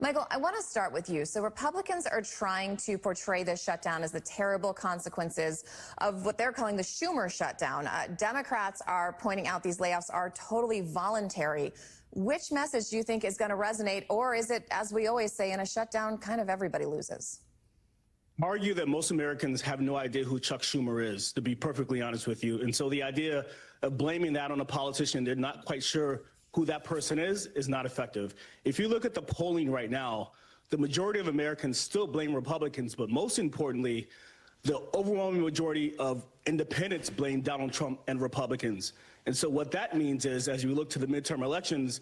Michael, I want to start with you. So Republicans are trying to portray this shutdown as the terrible consequences of what they're calling the Schumer shutdown. Democrats are pointing out these layoffs are totally voluntary. Which message do you think is going to resonate? Or is it, as we always say, in a shutdown, kind of everybody loses? Argue that most Americans have no idea who Chuck Schumer is, to be perfectly honest with you. And so the idea of blaming that on a politician they're not quite sure who that person is not effective. If you look at the polling right now, the majority of Americans still blame Republicans, but most importantly, the overwhelming majority of independents blame Donald Trump and Republicans. And so what that means is, as we look to the midterm elections,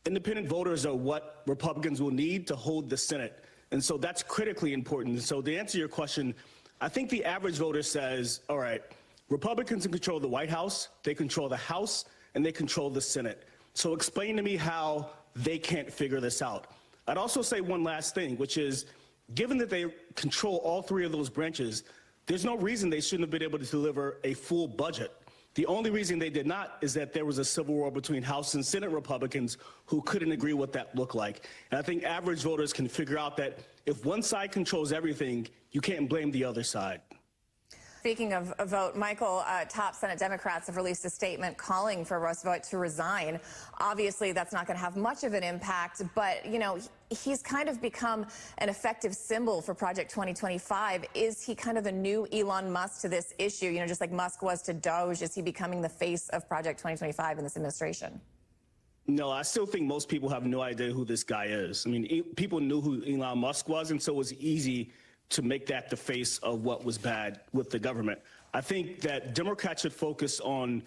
independent voters are what Republicans will need to hold the Senate. And so that's critically important. So to answer your question, I think the average voter says, all right, Republicans control the White House, they control the House, and they control the Senate. So explain to me how they can't figure this out. I'd also say one last thing, which is, given that they control all three of those branches, there's no reason they shouldn't have been able to deliver a full budget. The only reason they did not is that there was a civil war between House and Senate Republicans who couldn't agree what that looked like. And I think average voters can figure out that if one side controls everything, you can't blame the other side. Speaking of a vote, Michael, top Senate Democrats have released a statement calling for Roosevelt to resign. Obviously, that's not going to have much of an impact, but, you know, he's kind of become an effective symbol for Project 2025. Is he kind of the new Elon Musk to this issue? You know, just like Musk was to Doge, is he becoming the face of Project 2025 in this administration? No, I still think most people have no idea who this guy is. I mean, people knew who Elon Musk was, and so it was easy to make that the face of what was bad with the government. I think that Democrats should focus on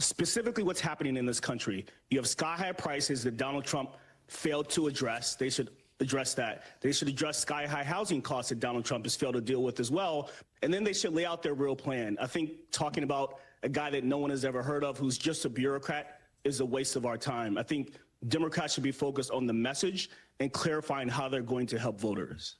specifically what's happening in this country. You have sky-high prices that Donald Trump failed to address. They should address that. They should address sky-high housing costs that Donald Trump has failed to deal with as well. And then they should lay out their real plan. I think talking about a guy that no one has ever heard of who's just a bureaucrat is a waste of our time. I think Democrats should be focused on the message and clarifying how they're going to help voters.